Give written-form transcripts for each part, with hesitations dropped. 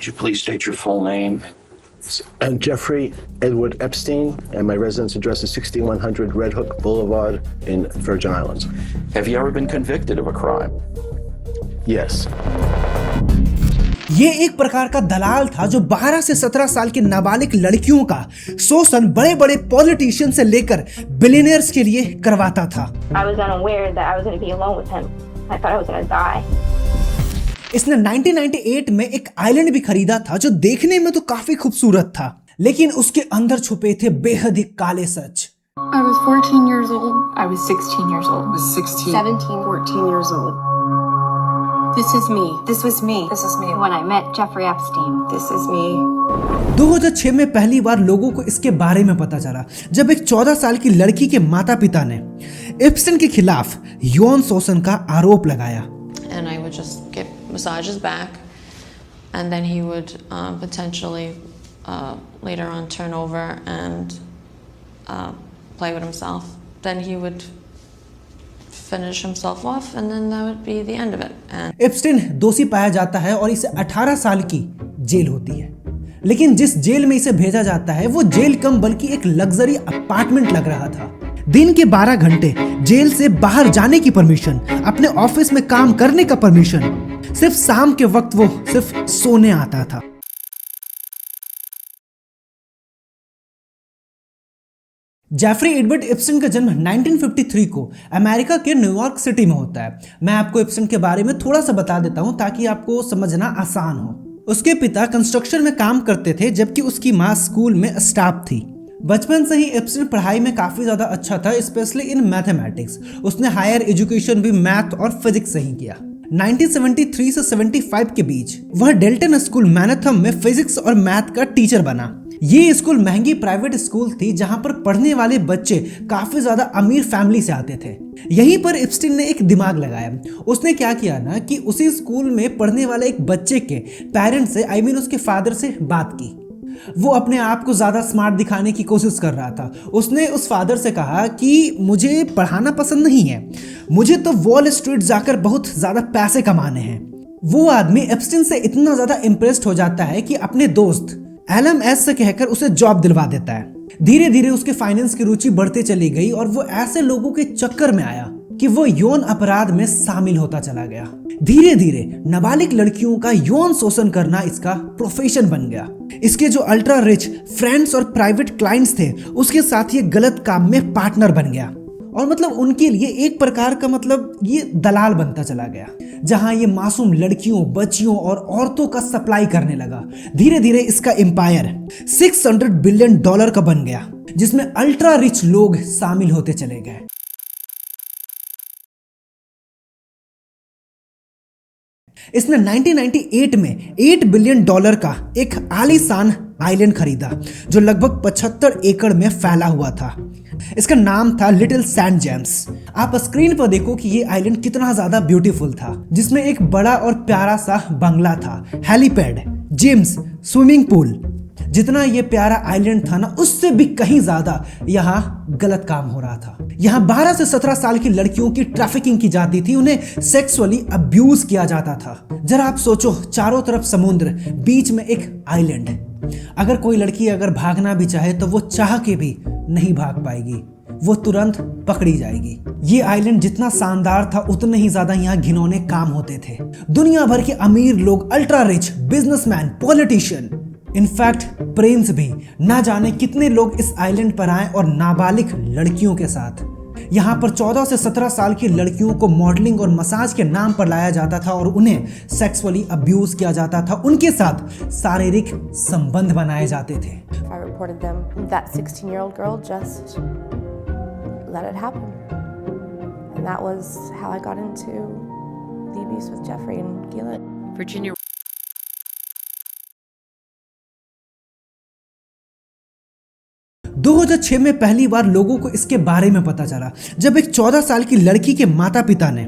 Could you please state your full name? I'm Jeffrey Edward Epstein, and my residence address is 6100 Red Hook Boulevard in Virgin Islands. Have you ever been convicted of a crime? Yes. ये एक प्रकार का दलाल था जो 12 से 17 साल की नाबालिग लड़कियों का शोषण बड़े बड़े पॉलिटिशियन से लेकर बिलियनियर्स के लिए करवाता था। I was unaware that I was going to be alone with him. I thought I was going to die. इसने 1998 में एक आइलैंड भी खरीदा था जो देखने में तो काफी खूबसूरत था, लेकिन उसके अंदर छुपे थे बेहद ही काले सच। I was 14 years old. I was 16 years old. I was 16. 17. 14 years old. This is me. This was me. This is me. When I met Jeffrey Epstein. This is me. 2006 में पहली बार लोगों को इसके बारे में पता चला जब एक 14 साल की लड़की के माता पिता ने एप्स्टाइन के खिलाफ यौन शोषण का आरोप लगाया। And I would just get massages back, and then he would potentially later on turn over and play with himself. Then he would finish himself off, and then that would be the end of it. And एप्स्टाइन दोषी पाया जाता है और इसे 18 साल की jail होती है, लेकिन जिस जेल में इसे भेजा जाता है वो जेल कम बल्कि एक लग्जरी अपार्टमेंट लग रहा था। दिन के 12 घंटे जेल से बाहर जाने की परमिशन, अपने ऑफिस में काम करने का परमिशन, सिर्फ शाम के वक्त वो सिर्फ सोने आता था। जेफरी एडवर्ड एप्स्टाइन का जन्म 1953 को अमेरिका के न्यूयॉर्क सिटी में होता है। मैं आपको एप्स्टाइन के बारे में थोड़ा सा बता देता हूं ताकि आपको समझना आसान हो। उसके पिता कंस्ट्रक्शन में काम करते थे जबकि उसकी माँ स्कूल में स्टाफ थी। बचपन से ही एप्स्टाइन पढ़ाई में काफी ज्यादा अच्छा था, स्पेशली इन मैथमेटिक्स। उसने हायर एजुकेशन भी मैथ और फिजिक्स से ही किया। 1973 से 75 के बीच वह डेल्टन स्कूल मैनहट्टन में फिजिक्स और मैथ का टीचर बना। ये स्कूल महंगी प्राइवेट स्कूल थी जहां पर पढ़ने वाले बच्चे काफी ज्यादा अमीर फैमिली से आते थे। यहीं पर एप्स्टाइन ने एक दिमाग लगाया। उसने क्या किया ना कि उसी स्कूल में पढ़ने वाले एक बच्चे के पेरेंट्स से उसके फादर से बात की। वो अपने आप को ज्यादा स्मार्ट दिखाने की कोशिश कर रहा था। उसने उस फादर से कहा कि मुझे पढ़ाना पसंद नहीं है, मुझे तो वॉल स्ट्रीट जाकर बहुत ज्यादा पैसे कमाने हैं। वो आदमी एप्स्टाइन से इतना ज्यादा इम्प्रेस्ड हो जाता है कि अपने दोस्त LMS से कहकर उसे जॉब दिलवा देता है। धीरे धीरे उसके फाइनेंस की रुचि बढ़ते चली गई और वो ऐसे लोगों के चक्कर में आया कि वो यौन अपराध में शामिल होता चला गया। धीरे धीरे नाबालिग लड़कियों का यौन शोषण करना इसका प्रोफेशन बन गया। इसके जो अल्ट्रा रिच फ्रेंड्स और प्राइवेट क्लाइंट्स थे उसके साथ ये गलत काम में पार्टनर बन गया और मतलब उनके लिए एक प्रकार का मतलब ये दलाल बनता चला गया, जहां ये मासूम लड़कियों, बच्चियों और औरतों का सप्लाई करने लगा। धीरे धीरे इसका एम्पायर $600 बिलियन का बन गया, जिसमें अल्ट्रा रिच लोग शामिल होते चले गए। इसने 1998 में $8 बिलियन का एक आलीशान आइलैंड खरीदा जो लगभग 75 एकड़ में फैला हुआ था। इसका नाम था लिटिल सैंड जेम्स। आप स्क्रीन पर देखो कि ये आइलैंड कितना ज्यादा ब्यूटीफुल था, जिसमें एक बड़ा और प्यारा सा बंगला था, हेलीपैड, जिम्स, स्विमिंग पूल। जितना ये प्यारा आइलैंड था ना, उससे भी कहीं ज्यादा यहाँ गलत काम हो रहा था। यहाँ 12 से 17 साल की लड़कियों की ट्रैफिकिंग की जाती थी, उन्हें सेक्सुअली अब्यूज किया जाता था। जरा आप सोचो, चारों तरफ समुद्र, बीच में एक आइलैंड। अगर कोई लड़की अगर भागना भी चाहे तो वो चाह के भी नहीं भाग पाएगी, वो तुरंत पकड़ी जाएगी। ये आइलैंड जितना शानदार था उतने ही ज्यादा यहाँ घिनौने काम होते थे। दुनिया भर के अमीर लोग, ultra rich, businessman, politician, in fact Prince भी, ना जाने कितने लोग इस आइलैंड पर आए और नाबालिग लड़कियों के साथ। यहाँ पर 14 से 17 साल की लड़कियों को मॉडलिंग और मसाज के नाम पर लाया जाता था और उन्हें सेक्सुअली अब्यूज किया जाता था। उनके साथ शारीरिक संबंध बनाए जाते थे। I reported them. That 16-year-old girl just let it happen. And that was how I got into the abuse with Jeffrey and Gila. Virginia. 2006 में पहली बार लोगों को इसके बारे में पता चला जब एक 14 साल की लड़की के माता पिता ने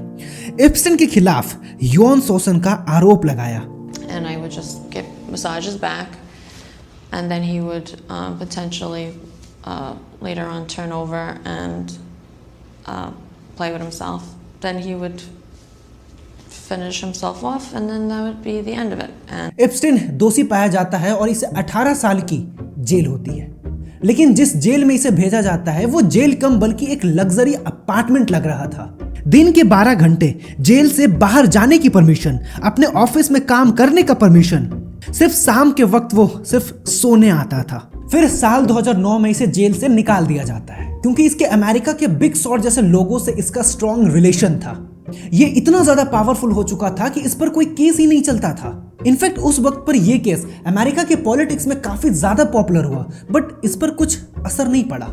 एप्स्टाइन के खिलाफ यौन शोषण का आरोप लगाया। And I would just get massages back, and then he would potentially later on turn over and play with himself. Then he would finish himself off, and then that would be the end of it. And Epstein दोषी पाया जाता है और इसे 18 साल की jail होती है। लेकिन जिस जेल में इसे भेजा जाता है वो जेल कम बल्कि एक लग्जरी अपार्टमेंट लग रहा था। दिन के 12 घंटे जेल से बाहर जाने की परमिशन, अपने ऑफिस में काम करने का परमिशन, सिर्फ शाम के वक्त वो सिर्फ सोने आता था। फिर साल 2009 में इसे जेल से निकाल दिया जाता है क्योंकि इसके अमेरिका के बिग शॉट जैसे लोगों से इसका स्ट्रॉन्ग रिलेशन था। ये इतना ज्यादा पावरफुल हो चुका था कि इस पर कोई केस ही नहीं चलता था। इनफैक्ट उस वक्त पर यह केस अमेरिका के पॉलिटिक्स में काफी ज्यादा पॉपुलर हुआ, बट इस पर कुछ असर नहीं पड़ा।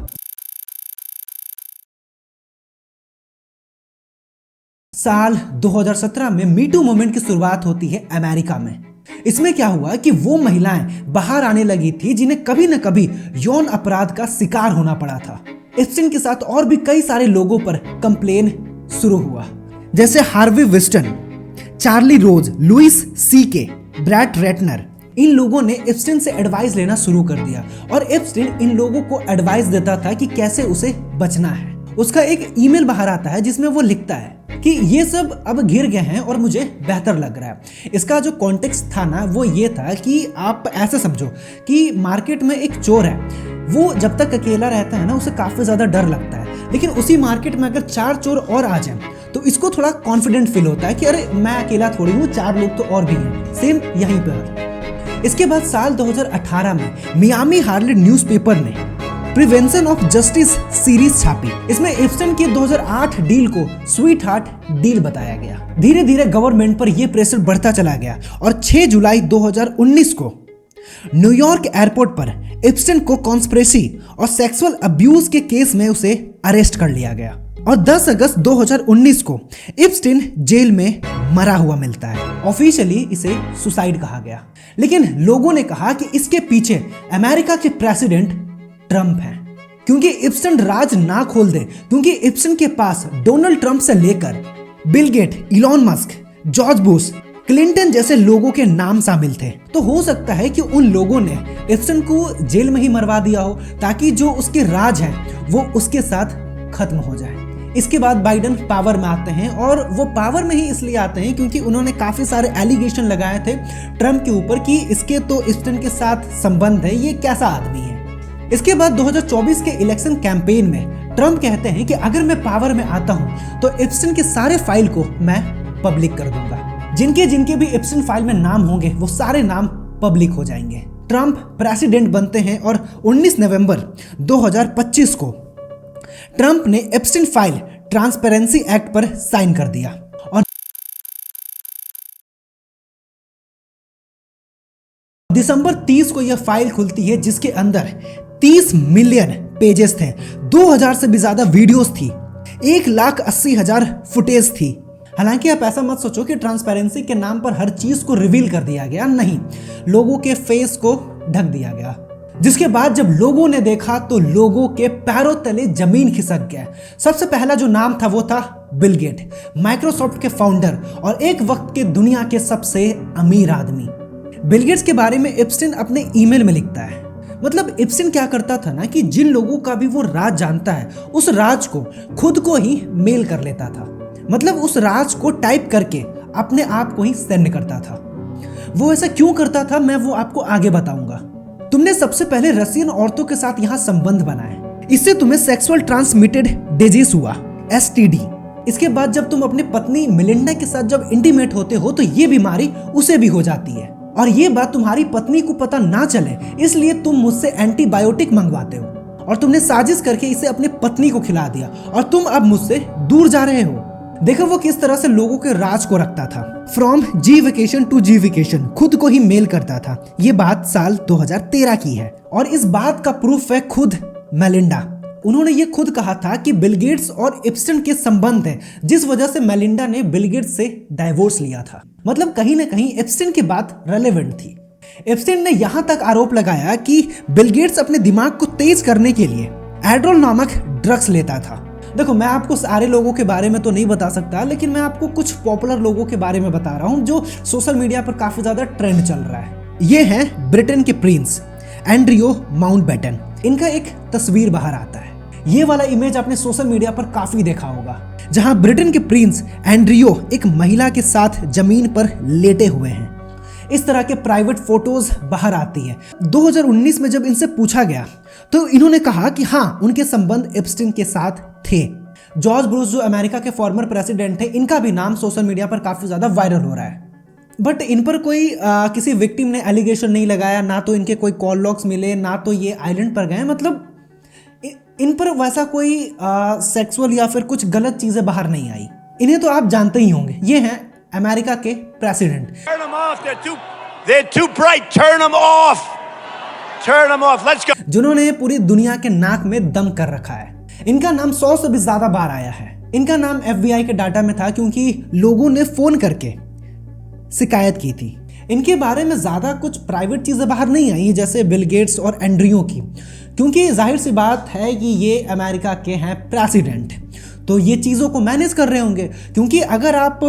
साल 2017 में मीटू मूवमेंट की शुरुआत होती है अमेरिका में। इसमें क्या हुआ कि वो महिलाएं बाहर आने लगी थी जिन्हें कभी न कभी यौन अपराध का शिकार होना पड़ा था। एप्स्टीन के साथ और भी कई सारे लोगों पर कंप्लेन शुरू हुआ, जैसे हार्वी विस्टन, चार्ली रोज, लुइस सीके, ब्रैट रेटनर। इन लोगों ने एप्स्टीन से एडवाइस लेना शुरू कर दिया और एप्स्टीन इन लोगों को एडवाइस देता था कि कैसे उसे बचना है। उसका एक ईमेल बाहर आता है जिसमें वो लिखता है कि ये सब अब घिर गए हैं और मुझे बेहतर लग रहा है। इसका जो कॉन्टेक्स्ट था ना वो ये था कि आप ऐसे समझो कि मार्केट में एक चोर है, वो जब तक अकेला रहता है ना उसे काफी ज्यादा डर लगता है, लेकिन उसी मार्केट में अगर 4 चोर और आ जाएं तो इसको थोड़ा कॉन्फिडेंट फील होता है कि अरे मैं अकेला थोड़ी हूँ, 4 लोग तो और भी हैं। सेम यहीं पर। इसके बाद साल 2018 में मियामी हार्लेट न्यूज़पेपर ने प्रिवेंशन ऑफ जस्टिस सीरीज छापी। इसमें एप्स्टीन की 2008 डील को स्वीट हार्ट डील बताया गया। धीरे धीरे गवर्नमेंट पर यह प्रेशर बढ़ता चला गया और 6 जुलाई 2019 को न्यूयॉर्क एयरपोर्ट पर एप्स्टीन को कॉन्स्पिरेसी और सेक्सुअल अब्यूज के केस में उसे अरेस्ट कर लिया गया और 10 अगस्त 2019 को एप्स्टीन जेल में मरा हुआ मिलता है। ऑफिशियली इसे सुसाइड कहा गया, लेकिन लोगों ने कहा कि इसके पीछे अमेरिका के प्रेसिडेंट ट्रंप है, क्योंकि एप्स्टीन राज ना खोल दे, क्योंकि एप्स्टीन के पास डोनाल्ड ट्रंप से लेकर Bill Gate, Elon Musk, George Bush, Clinton जैसे लोगों के नाम शामिल थे। तो हो सकता है कि उन लोगों ने एप्स्टीन को जेल में ही मरवा दिया हो ताकि जो उसके राज है वो उसके साथ खत्म हो जाए। इसके बाद बाइडेन पावर में आते हैं और वो पावर में ही इसलिए आते हैं क्योंकि उन्होंने काफी सारे एलिगेशन लगाए थे ट्रंप के ऊपर कि इसके तो एप्स्टीन के साथ संबंध है, ये कैसा आदमी है। इसके बाद 2024 के इलेक्शन कैंपेन में ट्रंप कहते हैं कि अगर मैं पावर में आता हूं तो एप्स्टीन के सारे फाइल को मैं पब्लिक कर दूंगा। जिनके जिनके भी एप्स्टीन फाइल में नाम होंगे वो सारे नाम पब्लिक हो जाएंगे। ट्रंप प्रेसिडेंट बनते हैं और 19 नवंबर 2025 को ट्रंप ने एप्स्टीन फाइल ट्रांसपेरेंसी एक्ट पर साइन कर दिया और दिसंबर 30 को यह फाइल खुलती है जिसके अंदर 30 मिलियन पेजेस थे, 2000 से भी ज्यादा वीडियोस थी, 1,80,000 फुटेज थी। हालांकि आप ऐसा मत सोचो कि ट्रांसपेरेंसी के नाम पर हर चीज को रिवील कर दिया गया, नहीं, लोगों के फेस को ढक दिया गया। जिसके बाद जब लोगों ने देखा तो लोगों के पैरों तले जमीन खिसक गया। सबसे पहला जो नाम था वो था बिल गेट, माइक्रोसॉफ्ट के फाउंडर और एक वक्त के दुनिया के सबसे अमीर आदमी। बिल गेट्स के बारे में एप्स्टीन अपने ईमेल में लिखता है, मतलब एप्स्टीन क्या करता था ना कि जिन लोगों का भी वो राज जानता है उस राज को खुद को ही मेल कर लेता था, मतलब उस राज को टाइप करके अपने आप को ही सेंड करता था। वो ऐसा क्यों करता था मैं वो आपको आगे बताऊंगा। तुमने सबसे पहले रशियन औरतों के साथ यहाँ संबंध बनाए, इससे तुम्हें सेक्सुअल ट्रांसमिटेड डिजीज हुआ, STD। इसके बाद जब तुम अपनी पत्नी मिलिंडा के साथ जब इंटीमेट होते हो तो ये बीमारी उसे भी हो जाती है और ये बात तुम्हारी पत्नी को पता ना चले इसलिए तुम मुझसे एंटीबायोटिक मंगवाते हो और तुमने साजिश करके इसे अपनी पत्नी को खिला दिया और तुम अब मुझसे दूर जा रहे हो। देखो वो किस तरह से लोगों के राज को रखता था। From G vacation to G vacation खुद को ही मेल करता था। ये बात साल 2013 की है और इस बात का प्रूफ है खुद मेलिंडा। उन्होंने ये खुद कहा था कि बिल गेट्स और एप्स्टीन के संबंध है जिस वजह से मेलिंडा ने बिल गेट्स से डाइवोर्स लिया था। मतलब कहीं ना कहीं एप्स्टीन की बात रेलेवेंट थी। एप्स्टीन ने यहां तक आरोप लगाया कि बिल गेट्स अपने दिमाग को तेज करने के लिए एड्रोल नामक ड्रग्स लेता था। देखो मैं आपको सारे लोगों के बारे में तो नहीं बता सकता, लेकिन मैं आपको कुछ पॉपुलर लोगों के बारे में बता रहा हूं जो सोशल मीडिया पर काफी ज्यादा ट्रेंड चल रहा है। ये है ब्रिटेन के प्रिंस एंड्रियो माउंटबेटन। इनका एक तस्वीर बाहर आता है, ये वाला इमेज आपने सोशल मीडिया पर काफी देखा होगा। जहां ब्रिटेन के प्रिंस एंड्रियो एक महिला के साथ जमीन पर लेटे हुए हैं। इस तरह के प्राइवेट फोटोज बाहर आती है। 2019 में जब इनसे पूछा गया तो इन्होंने कहा कि हाँ, उनके संबंध एप्स्टीन के साथ थे। जॉर्ज बुश जो अमेरिका के फॉर्मर प्रेसिडेंट थे, इनका भी नाम सोशल मीडिया पर काफी ज्यादा वायरल हो रहा है। बट इन पर कोई किसी विक्टिम ने एलिगेशन नहीं लगाया, ना तो इनके कोई कॉल लॉग्स मिले, ना तो ये आइलैंड पर गए। मतलब इन पर वैसा कोई सेक्सुअल या फिर कुछ गलत चीजें बाहर नहीं आई। इन्हें तो आप जानते ही होंगे, ये हैं अमेरिका के president. Turn them off. They're too bright. Turn them off. Turn them off. Let's go. जिन्होंने पूरी दुनिया के नाक में दम कर रखा है। इनका नाम 100 से भी ज्यादा बार आया है। इनका नाम FBI के डाटा में था क्योंकि लोगों ने फोन करके शिकायत की थी। इनके बारे में ज्यादा कुछ प्राइवेट चीजें बाहर नहीं आई, जैसे बिल गेट्स और एंड्रियो की, क्योंकि जाहिर सी बात है कि ये अमेरिका के हैं प्रेसिडेंट, तो ये चीजों को मैनेज कर रहे होंगे। क्योंकि अगर आप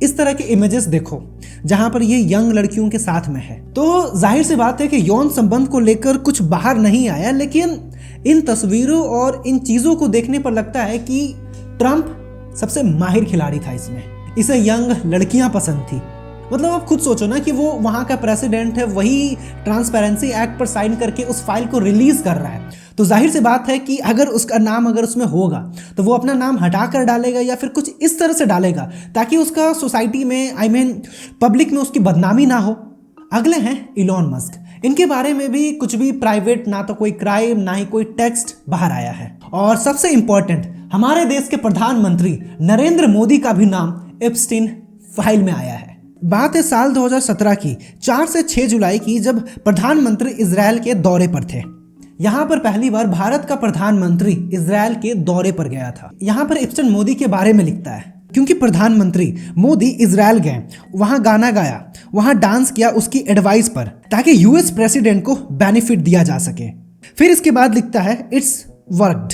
इस तरह के इमेजेस देखो जहां पर ये यंग लड़कियों के साथ में है, तो जाहिर सी बात है कि यौन संबंध को लेकर कुछ बाहर नहीं आया। लेकिन इन तस्वीरों और इन चीजों को देखने पर लगता है कि ट्रंप सबसे माहिर खिलाड़ी था इसमें। इसे यंग लड़कियां पसंद थी। मतलब आप खुद सोचो ना कि वो वहां का प्रेसिडेंट है, वही ट्रांसपेरेंसी एक्ट पर साइन करके उस फाइल को रिलीज कर रहा है, तो जाहिर सी बात है कि अगर उसका नाम अगर उसमें होगा तो वो अपना नाम हटा कर डालेगा या फिर कुछ इस तरह से डालेगा ताकि उसका सोसाइटी में पब्लिक में उसकी बदनामी ना हो। अगले हैं इलॉन मस्क। इनके बारे में भी कुछ भी प्राइवेट, ना तो कोई क्राइम ना ही कोई टेक्स्ट बाहर आया है। और सबसे इंपॉर्टेंट, हमारे देश के प्रधानमंत्री नरेंद्र मोदी का भी नाम एप्स्टीन फाइल में आया है। बात है साल 2017 की, 4 से 6 जुलाई की, जब प्रधानमंत्री इजराइल के दौरे पर थे। यहां पर पहली बार भारत का प्रधानमंत्री इजराइल के दौरे पर गया था। यहां पर एप्स्टीन मोदी के बारे में लिखता है क्योंकि प्रधानमंत्री मोदी इजराइल गए, वहां गाना गाया, वहां डांस किया उसकी एडवाइस पर, ताकि यूएस प्रेसिडेंट को बेनिफिट दिया जा सके। फिर इसके बाद लिखता है इट्स वर्कड।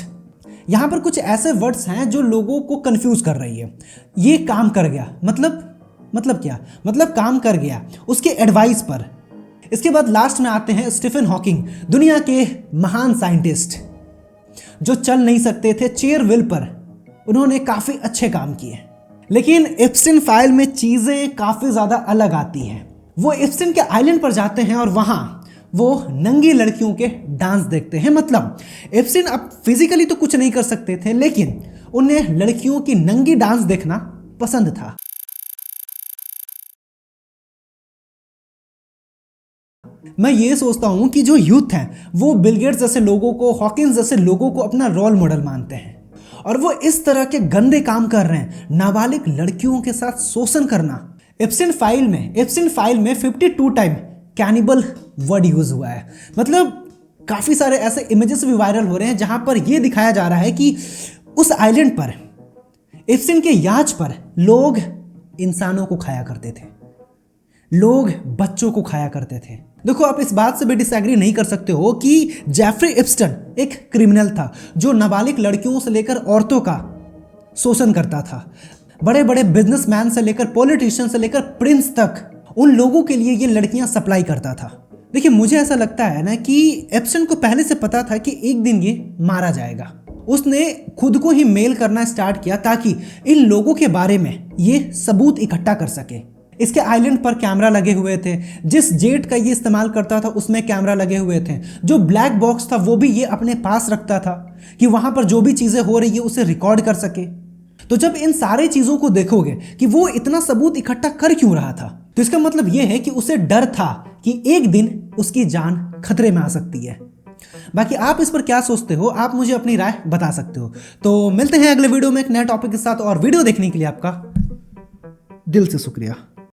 यहां पर कुछ ऐसे वर्ड्स हैं जो लोगों को कंफ्यूज कर रही है। ये काम कर गया, मतलब क्या? मतलब काम कर गया उसके एडवाइस पर। इसके बाद लास्ट में आते हैं स्टीफन हॉकिंग, दुनिया के महान साइंटिस्ट जो चल नहीं सकते थे चेयर व्हील पर। उन्होंने काफी अच्छे काम किए। लेकिन एप्स्टीन फाइल में चीजें काफी ज्यादा अलग आती हैं। वो एप्स्टीन के आइलैंड पर जाते हैं और वहां वो नंगी लड़कियों के डांस देखते हैं। मतलब एप्स्टीन अब फिजिकली तो कुछ नहीं कर सकते थे, लेकिन उन्हें लड़कियों की नंगी डांस देखना पसंद था। मैं ये सोचता हूं कि जो यूथ हैं वो बिल गेट्स जैसे लोगों को, हॉकिंस जैसे लोगों को अपना रोल मॉडल मानते हैं और वो इस तरह के गंदे काम कर रहे हैं, नाबालिग लड़कियों के साथ शोषण करना। एप्स्टीन फाइल में 52 टाइम कैनिबल वर्ड यूज हुआ है। मतलब काफी सारे ऐसे इमेजेस भी वायरल हो रहे हैं जहां पर यह दिखाया जा रहा है कि उस आइलैंड पर, एप्स्टीन के याच पर, लोग इंसानों को खाया करते थे, लोग बच्चों को खाया करते थे। देखो, आप इस बात से भी डिसएग्री नहीं कर सकते हो कि जेफरी एप्स्टीन एक क्रिमिनल था जो नाबालिग लड़कियों से लेकर औरतों का शोषण करता था। बड़े बड़े बिजनेसमैन से लेकर, पॉलिटिशियन से लेकर प्रिंस तक, उन लोगों के लिए ये लड़कियां सप्लाई करता था। देखिए, मुझे ऐसा लगता है ना कि एप्स्टीन को पहले से पता था कि एक दिन ये मारा जाएगा। उसने खुद को ही मेल करना स्टार्ट किया ताकि इन लोगों के बारे में ये सबूत इकट्ठा कर सके। इसके आइलैंड पर कैमरा लगे हुए थे, जिस जेट का ये इस्तेमाल करता था उसमें कैमरा लगे हुए थे, जो ब्लैक बॉक्स था वो भी ये अपने पास रखता था कि वहां पर जो भी चीजें हो रही है उसे रिकॉर्ड कर सके। तो जब इन सारे चीजों को देखोगे कि वो इतना सबूत इकट्ठा कर क्यों रहा था, तो इसका मतलब ये है कि उसे डर था कि एक दिन उसकी जान खतरे में आ सकती है। बाकी आप इस पर क्या सोचते हो, आप मुझे अपनी राय बता सकते हो। तो मिलते हैं अगले वीडियो में एक नए टॉपिक के साथ, और वीडियो देखने के लिए आपका दिल से शुक्रिया।